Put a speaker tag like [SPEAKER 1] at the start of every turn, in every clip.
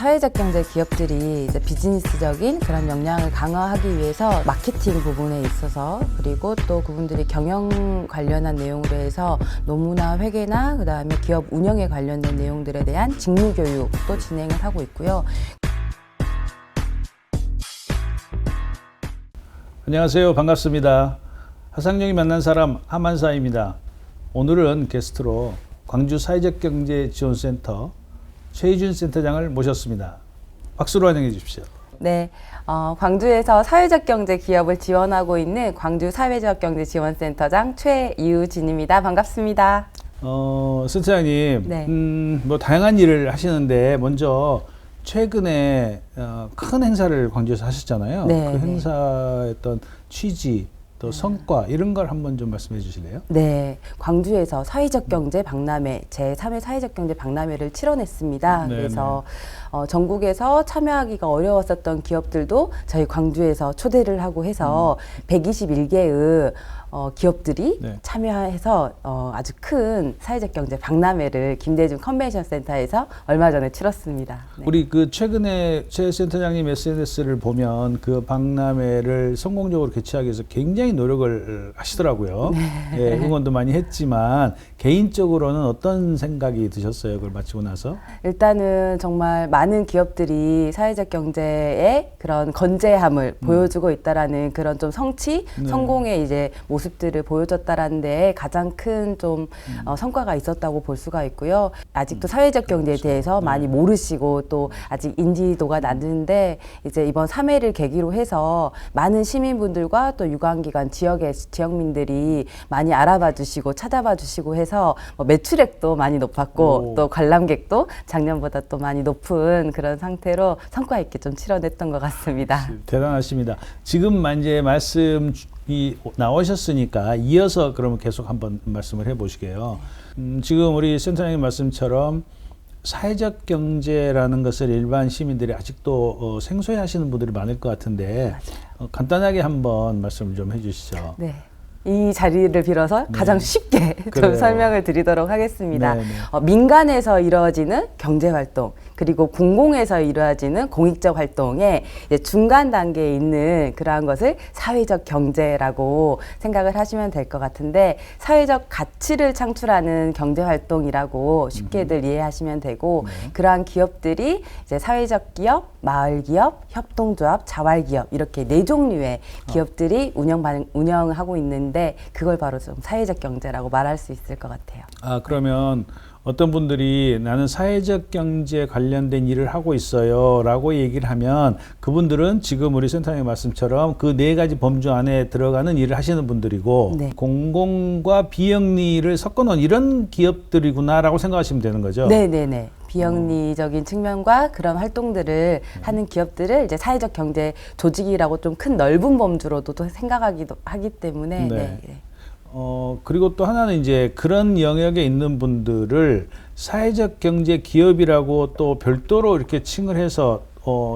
[SPEAKER 1] 사회적 경제 기업들이 이제 비즈니스적인 그런 역량을 강화하기 위해서 마케팅 부분에 있어서, 그리고 또 그분들이 경영 관련한 내용으로 해서 노무나 회계나 그다음에 기업 운영에 관련된 내용들에 대한 직무 교육도 진행을 하고 있고요.
[SPEAKER 2] 안녕하세요. 반갑습니다. 하상영이 만난 사람 하만사입니다. 오늘은 게스트로 광주 사회적경제지원센터 최희준 센터장을 모셨습니다. 박수로 환영해 주십시오.
[SPEAKER 1] 네, 광주에서 사회적 경제 기업을 지원하고 있는 광주 사회적 경제 지원센터장 최유진입니다. 반갑습니다.
[SPEAKER 2] 센터장님,
[SPEAKER 1] 네.
[SPEAKER 2] 뭐 다양한 일을 하시는데 먼저 최근에 큰 행사를 광주에서 하셨잖아요.
[SPEAKER 1] 네,
[SPEAKER 2] 그
[SPEAKER 1] 네.
[SPEAKER 2] 행사의 어떤 취지, 또 성과 이런 걸 한번 좀 말씀해 주실래요?
[SPEAKER 1] 네, 광주에서 사회적 경제 박람회 제3회 사회적 경제 박람회를 치러냈습니다.
[SPEAKER 2] 네,
[SPEAKER 1] 그래서 전국에서 참여하기가 어려웠었던 기업들도 저희 광주에서 초대를 하고 해서 121개의 기업들이
[SPEAKER 2] 네.
[SPEAKER 1] 참여해서 아주 큰 사회적 경제 박람회를 김대중 컨벤션 센터에서 얼마 전에 치렀습니다. 네.
[SPEAKER 2] 우리 그 최근에 최 센터장님 SNS를 보면 그 박람회를 성공적으로 개최하기 위해서 굉장히 노력을 하시더라고요. 예, 응원도 많이 했지만 개인적으로는 어떤 생각이 드셨어요? 그걸 마치고 나서?
[SPEAKER 1] 일단은 정말 많은 기업들이 사회적 경제의 그런 건재함을 보여주고 있다라는 그런 좀 성취,
[SPEAKER 2] 네.
[SPEAKER 1] 성공의 이제 모습들을 보여줬다라는 데에 가장 큰 좀 성과가 있었다고 볼 수가 있고요. 아직도 사회적 경제에 대해서 많이 모르시고 또 아직 인지도가 낮은데 이제 이번 3회를 계기로 해서 많은 시민분들과 또 유관기관 지역의 지역민들이 많이 알아봐 주시고 찾아봐 주시고 해서 매출액도 많이 높았고 또 관람객도 작년보다 또 많이 높은 그런 상태로 성과 있게 좀 치러냈던 것 같습니다.
[SPEAKER 2] 대단하십니다. 지금 이제 말씀이 나오셨으니까 이어서 그러면 계속 한번 말씀을 해보시게요. 지금 우리 센터장님 말씀처럼 사회적 경제라는 것을 일반 시민들이 아직도 생소해 하시는 분들이 많을 것 같은데 간단하게 한번 말씀을 좀 해주시죠.
[SPEAKER 1] 네. 이 자리를 빌어서 가장 쉽게 좀 설명을 드리도록 하겠습니다. 민간에서 이루어지는 경제활동, 그리고 공공에서 이루어지는 공익적 활동의 이제 중간 단계에 있는 그러한 것을 사회적 경제라고 생각을 하시면 될 것 같은데, 사회적 가치를 창출하는 경제활동이라고 쉽게들 이해하시면 되고, 그러한 기업들이 이제 사회적 기업, 마을 기업, 협동조합, 자활기업 이렇게 4종류의 기업들이 운영하고 있는데, 그걸 바로 좀 사회적 경제라고 말할 수 있을 것 같아요.
[SPEAKER 2] 그러면 어떤 분들이 나는 사회적 경제 관련된 일을 하고 있어요 라고 얘기를 하면 그분들은 지금 우리 센터장님 말씀처럼 그 4가지 범주 안에 들어가는 일을 하시는 분들이고,
[SPEAKER 1] 네.
[SPEAKER 2] 공공과 비영리를 섞어놓은 이런 기업들이구나 라고 생각하시면 되는 거죠?
[SPEAKER 1] 네네네. 비영리적인 측면과 그런 활동들을 하는 기업들을 이제 사회적 경제 조직이라고 좀 큰 넓은 범주로도 또 생각하기도 하기 때문에.
[SPEAKER 2] 네.
[SPEAKER 1] 네.
[SPEAKER 2] 그리고 또 하나는 이제 그런 영역에 있는 분들을 사회적 경제 기업이라고 또 별도로 이렇게 칭을 해서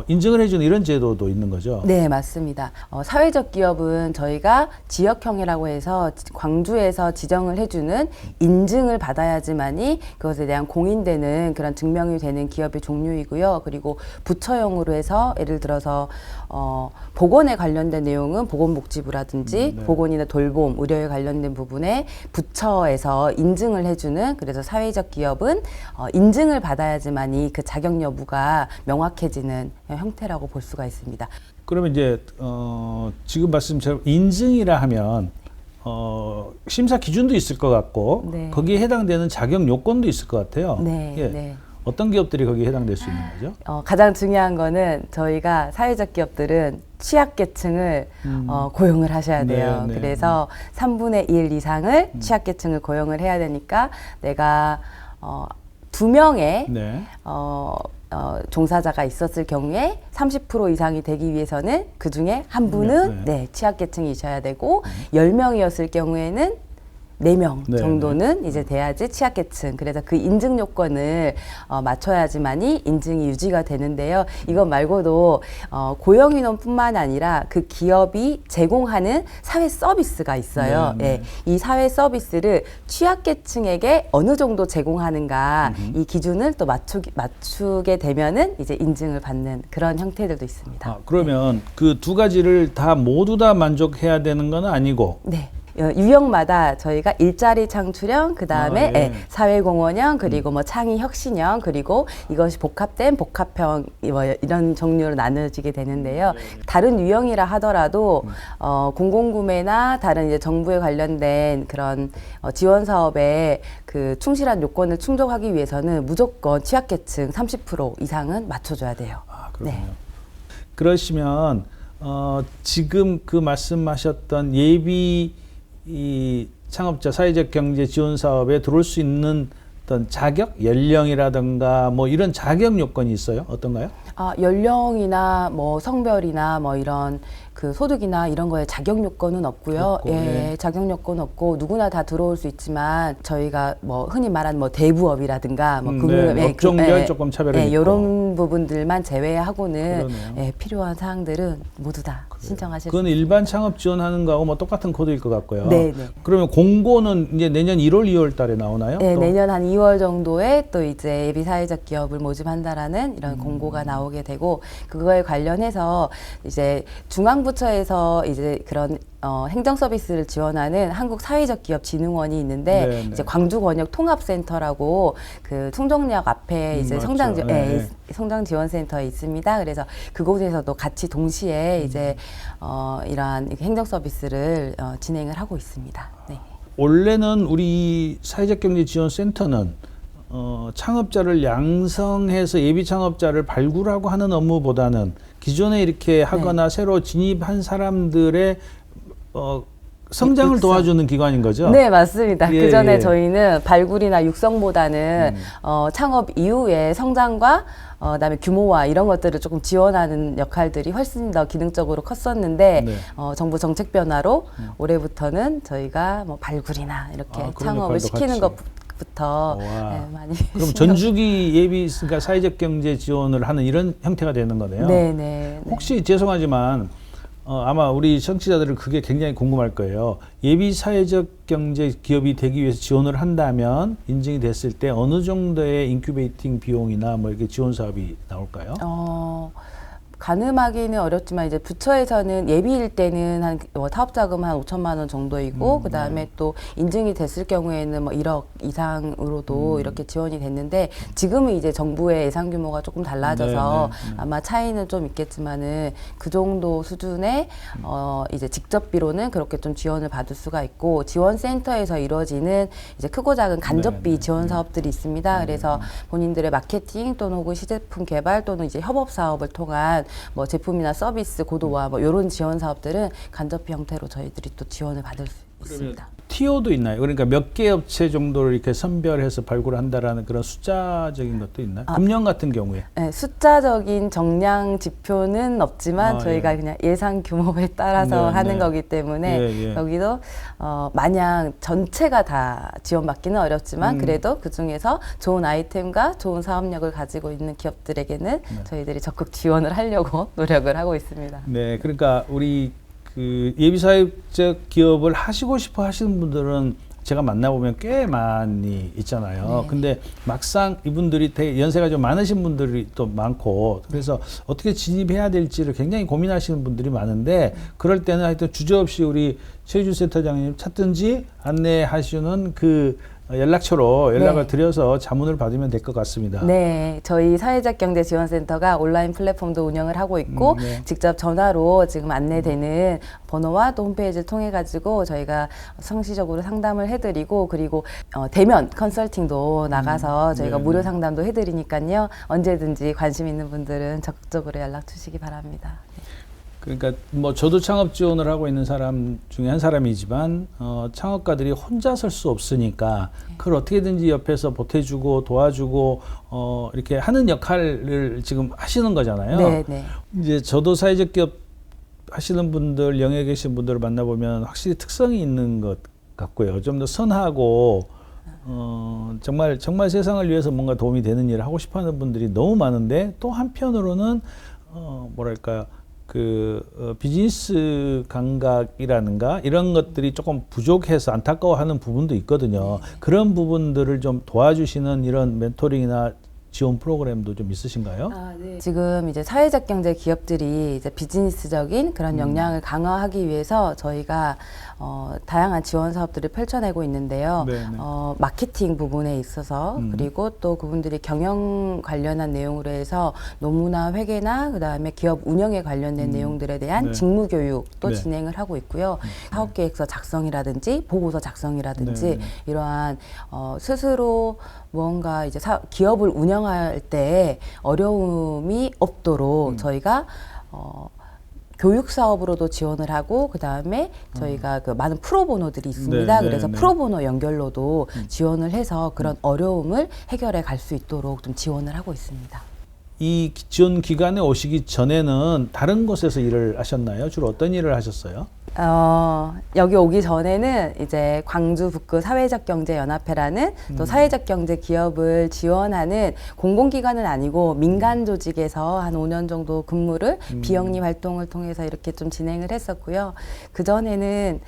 [SPEAKER 2] 인증을 해주는 이런 제도도 있는 거죠?
[SPEAKER 1] 네, 맞습니다. 사회적 기업은 저희가 지역형이라고 해서 광주에서 지정을 해주는 인증을 받아야지만이 그것에 대한 공인되는 그런 증명이 되는 기업의 종류이고요. 그리고 부처형으로 해서 예를 들어서 보건에 관련된 내용은 보건복지부라든지 보건이나 돌봄, 의료에 관련된 부분에 부처에서 인증을 해주는, 그래서 사회적 기업은 인증을 받아야지만이 그 자격 여부가 명확해지는 형태라고 볼 수가 있습니다.
[SPEAKER 2] 그러면 이제 지금 말씀처럼 인증이라 하면 심사 기준도 있을 것 같고,
[SPEAKER 1] 네.
[SPEAKER 2] 거기에 해당되는 자격 요건도 있을 것 같아요.
[SPEAKER 1] 네,
[SPEAKER 2] 예.
[SPEAKER 1] 네.
[SPEAKER 2] 어떤 기업들이 거기에 해당될 수 있는 거죠?
[SPEAKER 1] 가장 중요한 거는 저희가 사회적 기업들은 취약계층을 고용을 하셔야 돼요.
[SPEAKER 2] 네, 네.
[SPEAKER 1] 그래서 3분의 1 이상을 취약계층을 고용을 해야 되니까 내가 2명의
[SPEAKER 2] 네.
[SPEAKER 1] 종사자가 있었을 경우에 30% 이상이 되기 위해서는 그 중에 한 분은
[SPEAKER 2] 네.
[SPEAKER 1] 취약계층이셔야 되고 10명이었을 경우에는 4명
[SPEAKER 2] 네,
[SPEAKER 1] 정도는 이제 돼야지 취약계층. 그래서 그 인증 요건을 맞춰야지만이 인증이 유지가 되는데요. 이것 말고도 고용인원뿐만 아니라 그 기업이 제공하는 사회 서비스가 있어요.
[SPEAKER 2] 네, 네.
[SPEAKER 1] 예, 이 사회 서비스를 취약계층에게 어느 정도 제공하는가 이 기준을 또 맞추게 되면은 이제 인증을 받는 그런 형태들도 있습니다.
[SPEAKER 2] 그러면 그 두 가지를 다 모두 다 만족해야 되는 건 아니고.
[SPEAKER 1] 네. 유형마다 저희가 일자리 창출형, 그 다음에
[SPEAKER 2] 예.
[SPEAKER 1] 사회공헌형, 그리고 뭐 창의혁신형, 그리고 이것이 복합된 복합형 뭐 이런 종류로 나눠지게 되는데요. 다른 유형이라 하더라도 공공구매나 다른 이제 정부에 관련된 그런 지원 사업에 그 충실한 요건을 충족하기 위해서는 무조건 취약계층 30% 이상은 맞춰줘야 돼요.
[SPEAKER 2] 그렇군요.
[SPEAKER 1] 네.
[SPEAKER 2] 그러시면 지금 그 말씀하셨던 예비 이 창업자 사회적 경제 지원 사업에 들어올 수 있는 어떤 자격, 연령이라든가 뭐 이런 자격 요건이 있어요? 어떤가요?
[SPEAKER 1] 연령이나 뭐 성별이나 뭐 이런 그 소득이나 이런 거에 자격 요건은 없고요.
[SPEAKER 2] 없고,
[SPEAKER 1] 예,
[SPEAKER 2] 네.
[SPEAKER 1] 자격 요건 없고 누구나 다 들어올 수 있지만 저희가 뭐 흔히 말하는 뭐 대부업이라든가 뭐 금융,
[SPEAKER 2] 네, 업종별 조금 차별이 있고.
[SPEAKER 1] 이런 부분들만 제외하고는
[SPEAKER 2] 그러네요.
[SPEAKER 1] 필요한 사항들은 모두 다 신청하실 수
[SPEAKER 2] 그건
[SPEAKER 1] 있습니다.
[SPEAKER 2] 일반 창업 지원하는 거하고 뭐 똑같은 코드일 것 같고요.
[SPEAKER 1] 네, 네.
[SPEAKER 2] 그러면 공고는 이제 내년 1월, 2월 달에 나오나요?
[SPEAKER 1] 네,
[SPEAKER 2] 또?
[SPEAKER 1] 내년 한 2월 정도에 또 이제 예비 사회적 기업을 모집한다라는 이런 공고가 나오게 되고 그거에 관련해서 이제 중앙부처에서 이제 그런 행정 서비스를 지원하는 한국 사회적 기업 진흥원이 있는데
[SPEAKER 2] 네, 네.
[SPEAKER 1] 이제 광주 권역 통합센터라고 그 충정역 앞에 이제
[SPEAKER 2] 맞죠.
[SPEAKER 1] 성장 지원센터에 있습니다. 그래서 그곳에서도 같이 동시에 이제 이러한 행정 서비스를 진행을 하고 있습니다. 네.
[SPEAKER 2] 원래는 우리 사회적 경제 지원 센터는 창업자를 양성해서 예비 창업자를 발굴하고 하는 업무보다는 기존에 이렇게 하거나 새로 진입한 사람들의 성장을
[SPEAKER 1] 육성.
[SPEAKER 2] 도와주는 기관인 거죠?
[SPEAKER 1] 네, 맞습니다.
[SPEAKER 2] 예,
[SPEAKER 1] 그 전에
[SPEAKER 2] 예.
[SPEAKER 1] 저희는 발굴이나 육성보다는 창업 이후에 성장과 그다음에 규모화 이런 것들을 조금 지원하는 역할들이 훨씬 더 기능적으로 컸었는데
[SPEAKER 2] 네.
[SPEAKER 1] 정부 정책 변화로 올해부터는 저희가 뭐 발굴이나 이렇게
[SPEAKER 2] 그런
[SPEAKER 1] 창업을
[SPEAKER 2] 역할도
[SPEAKER 1] 시키는
[SPEAKER 2] 같이.
[SPEAKER 1] 것부터
[SPEAKER 2] 와.
[SPEAKER 1] 많이
[SPEAKER 2] 그럼
[SPEAKER 1] 신경-
[SPEAKER 2] 전주기 예비 그러니까 사회적 경제 지원을 하는 이런 형태가 되는 거네요.
[SPEAKER 1] 네.
[SPEAKER 2] 혹시 죄송하지만 아마 우리 청취자들은 그게 굉장히 궁금할 거예요. 예비 사회적 경제 기업이 되기 위해서 지원을 한다면 인증이 됐을 때 어느 정도의 인큐베이팅 비용이나 뭐 이렇게 지원 사업이 나올까요?
[SPEAKER 1] 가늠하기는 어렵지만 이제 부처에서는 예비일 때는 한 사업 자금 한 5천만 원 정도이고 그다음에 또 인증이 됐을 경우에는 뭐 1억 이상으로도 이렇게 지원이 됐는데 지금은 이제 정부의 예산 규모가 조금 달라져서 아마 차이는 좀 있겠지만은 그 정도 수준의 이제 직접비로는 그렇게 좀 지원을 받을 수가 있고 지원센터에서 이루어지는 이제 크고 작은 간접비 지원 사업들이 있습니다. 그래서 본인들의 마케팅 또는 혹은 시제품 개발 또는 이제 협업 사업을 통한 뭐 제품이나 서비스 고도화 뭐 이런 지원 사업들은 간접비 형태로 저희들이 또 지원을 받을 수 있습니다.
[SPEAKER 2] TO도 있나요? 그러니까 몇 개 업체 정도를 이렇게 선별해서 발굴한다라는 그런 숫자적인 것도 있나요? 금년 같은 경우에.
[SPEAKER 1] 네, 숫자적인 정량 지표는 없지만 저희가 그냥 예산 규모에 따라서 하는 거기 때문에 여기도 마냥 전체가 다 지원받기는 어렵지만 그래도 그 중에서 좋은 아이템과 좋은 사업력을 가지고 있는 기업들에게는 저희들이 적극 지원을 하려고 노력을 하고 있습니다.
[SPEAKER 2] 네, 그러니까 우리 그 예비사회적 기업을 하시고 싶어 하시는 분들은 제가 만나보면 꽤 많이 있잖아요. 근데 막상 이분들이 되게 연세가 좀 많으신 분들이 또 많고 그래서 어떻게 진입해야 될지를 굉장히 고민하시는 분들이 많은데 그럴 때는 하여튼 주저없이 우리 최유준 센터장님 찾든지 안내하시는 그 연락처로 연락을 드려서 자문을 받으면 될 것 같습니다.
[SPEAKER 1] 네, 저희 사회적 경제 지원센터가 온라인 플랫폼도 운영을 하고 있고 직접 전화로 지금 안내되는 번호와 또 홈페이지를 통해 가지고 저희가 성시적으로 상담을 해드리고 그리고 대면 컨설팅도 나가서 저희가 무료 상담도 해드리니까요 언제든지 관심 있는 분들은 적극적으로 연락 주시기 바랍니다.
[SPEAKER 2] 그러니까 뭐 저도 창업 지원을 하고 있는 사람 중에 한 사람이지만 창업가들이 혼자 설 수 없으니까 그걸 어떻게든지 옆에서 보태주고 도와주고 이렇게 하는 역할을 지금 하시는 거잖아요.
[SPEAKER 1] 네.
[SPEAKER 2] 이제 저도 사회적 기업 하시는 분들, 영역에 계신 분들을 만나보면 확실히 특성이 있는 것 같고요. 좀 더 선하고 정말 세상을 위해서 뭔가 도움이 되는 일을 하고 싶어하는 분들이 너무 많은데 또 한편으로는 뭐랄까 비즈니스 감각이라는가 이런 것들이 조금 부족해서 안타까워하는 부분도 있거든요. 그런 부분들을 좀 도와주시는 이런 멘토링이나 지원 프로그램도 좀 있으신가요?
[SPEAKER 1] 네. 지금 이제 사회적 경제 기업들이 이제 비즈니스적인 그런 역량을 강화하기 위해서 저희가 다양한 지원 사업들을 펼쳐내고 있는데요. 마케팅 부분에 있어서 그리고 또 그분들이 경영 관련한 내용으로 해서 노무나 회계나 그다음에 기업 운영에 관련된 내용들에 대한 직무 교육도 진행을 하고 있고요. 사업 계획서 작성이라든지 보고서 작성이라든지 이러한 스스로 무언가 이제 기업을 운영할 때 어려움이 없도록 저희가 교육 사업으로도 지원을 하고 그 다음에 저희가 그 많은 프로보노들이 있습니다. 그래서 프로보노 연결로도 지원을 해서 그런 어려움을 해결해 갈 수 있도록 좀 지원을 하고 있습니다.
[SPEAKER 2] 이 지원 기간에 오시기 전에는 다른 곳에서 일을 하셨나요? 주로 어떤 일을 하셨어요?
[SPEAKER 1] 여기 오기 전에는 이제 광주 북구 사회적 경제 연합회라는 또 사회적 경제 기업을 지원하는 공공기관은 아니고 민간 조직에서 한 5년 정도 근무를 비영리 활동을 통해서 이렇게 좀 진행을 했었고요. 그 전에는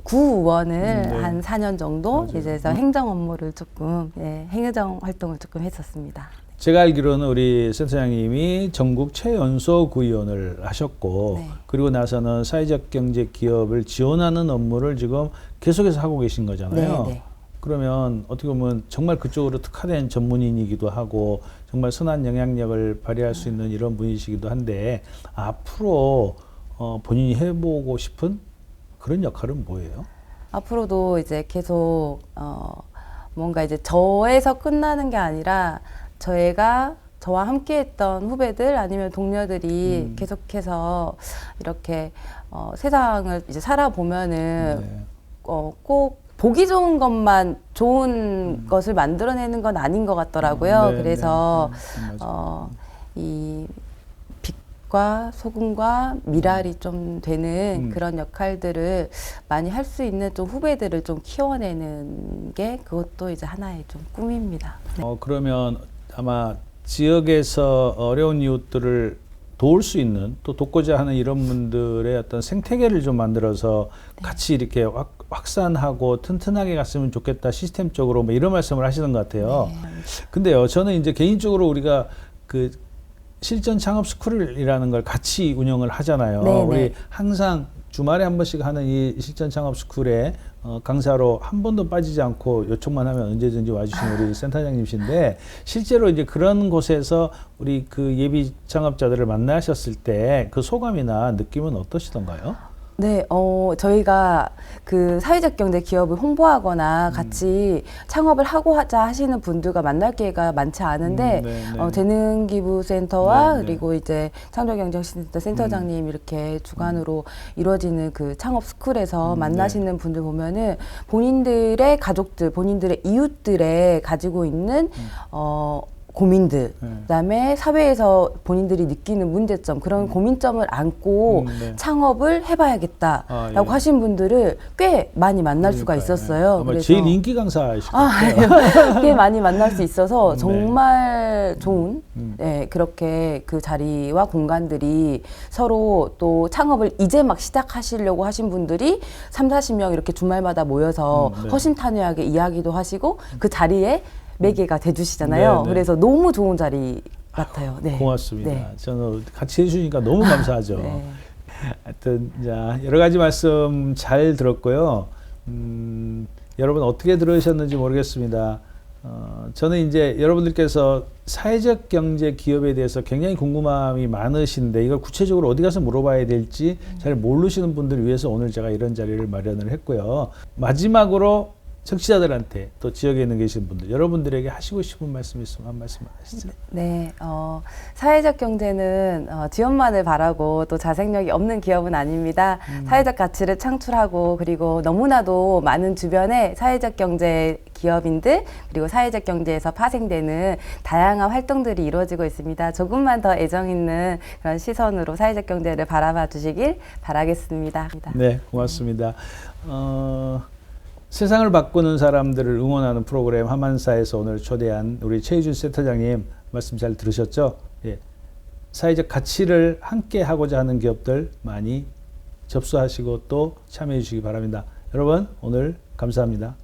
[SPEAKER 1] 구의원을 한 4년 정도 이제 해서 행정 업무를 조금 행정 활동을 조금 했었습니다.
[SPEAKER 2] 제가 알기로는 우리 센터장님이 전국 최연소 구의원을 하셨고 그리고 나서는 사회적 경제 기업을 지원하는 업무를 지금 계속해서 하고 계신 거잖아요. 그러면 어떻게 보면 정말 그쪽으로 특화된 전문인이기도 하고 정말 선한 영향력을 발휘할 수 있는 이런 분이시기도 한데 앞으로 본인이 해보고 싶은 그런 역할은 뭐예요?
[SPEAKER 1] 앞으로도 이제 계속 뭔가 이제 저에서 끝나는 게 아니라 저와 함께했던 후배들 아니면 동료들이 계속해서 이렇게 세상을 이제 살아보면은 꼭 보기 좋은 것만 좋은 것을 만들어내는 건 아닌 것 같더라고요. 그래서 이 빛과 소금과 미랄이 좀 되는 그런 역할들을 많이 할 수 있는 좀 후배들을 좀 키워내는 게 그것도 이제 하나의 좀 꿈입니다.
[SPEAKER 2] 그러면 아마 지역에서 어려운 이웃들을 도울 수 있는 또 돕고자 하는 이런 분들의 어떤 생태계를 좀 만들어서 같이 이렇게 확산하고 튼튼하게 갔으면 좋겠다 시스템적으로 뭐 이런 말씀을 하시는 것 같아요. 근데요, 저는 이제 개인적으로 우리가 그 실전 창업 스쿨이라는 걸 같이 운영을 하잖아요. 우리 항상 주말에 한 번씩 하는 이 실전 창업 스쿨에 강사로 한 번도 빠지지 않고 요청만 하면 언제든지 와주시는 우리 센터장님이신데 실제로 이제 그런 곳에서 우리 그 예비 창업자들을 만나셨을 때 그 소감이나 느낌은 어떠시던가요?
[SPEAKER 1] 네, 저희가 그 사회적 경제 기업을 홍보하거나 같이 창업을 하고자 하시는 분들과 만날 기회가 많지 않은데, 재능기부센터와 그리고 이제 창조경제혁신센터 센터장님 이렇게 주관으로 이루어지는 그 창업 스쿨에서 만나시는 분들 보면은 본인들의 가족들, 본인들의 이웃들의 가지고 있는, 고민들, 그다음에 사회에서 본인들이 느끼는 문제점, 그런 고민점을 안고 창업을 해봐야겠다라고 하신 분들을 꽤 많이 만날 수가 있었어요.
[SPEAKER 2] 아마
[SPEAKER 1] 그래서
[SPEAKER 2] 제일 인기 강사이실 것 같아요.
[SPEAKER 1] 꽤 많이 만날 수 있어서 정말 좋은 그렇게 그 자리와 공간들이 서로 또 창업을 이제 막 시작하시려고 하신 분들이 30-40명 이렇게 주말마다 모여서 허심탄회하게 이야기도 하시고 그 자리에 매개가 돼주시잖아요. 그래서 너무 좋은 자리 같아요.
[SPEAKER 2] 고맙습니다. 저는 같이 해주시니까 너무 감사하죠. 하여튼 자, 여러 가지 말씀 잘 들었고요. 여러분 어떻게 들으셨는지 모르겠습니다. 저는 이제 여러분들께서 사회적 경제 기업에 대해서 굉장히 궁금함이 많으신데 이걸 구체적으로 어디 가서 물어봐야 될지 잘 모르시는 분들을 위해서 오늘 제가 이런 자리를 마련을 했고요. 마지막으로 청취자들한테 또 지역에 있는 계신 분들 여러분들에게 하시고 싶은 말씀 있으면 한 말씀 하시죠.
[SPEAKER 1] 네, 사회적 경제는 지원만을 바라고 또 자생력이 없는 기업은 아닙니다. 사회적 가치를 창출하고 그리고 너무나도 많은 주변에 사회적 경제 기업인들 그리고 사회적 경제에서 파생되는 다양한 활동들이 이루어지고 있습니다. 조금만 더 애정 있는 그런 시선으로 사회적 경제를 바라봐 주시길 바라겠습니다.
[SPEAKER 2] 네, 고맙습니다. 세상을 바꾸는 사람들을 응원하는 프로그램 하만사에서 오늘 초대한 우리 최희준 센터장님 말씀 잘 들으셨죠? 예. 사회적 가치를 함께 하고자 하는 기업들 많이 접수하시고 또 참여해 주시기 바랍니다. 여러분 오늘 감사합니다.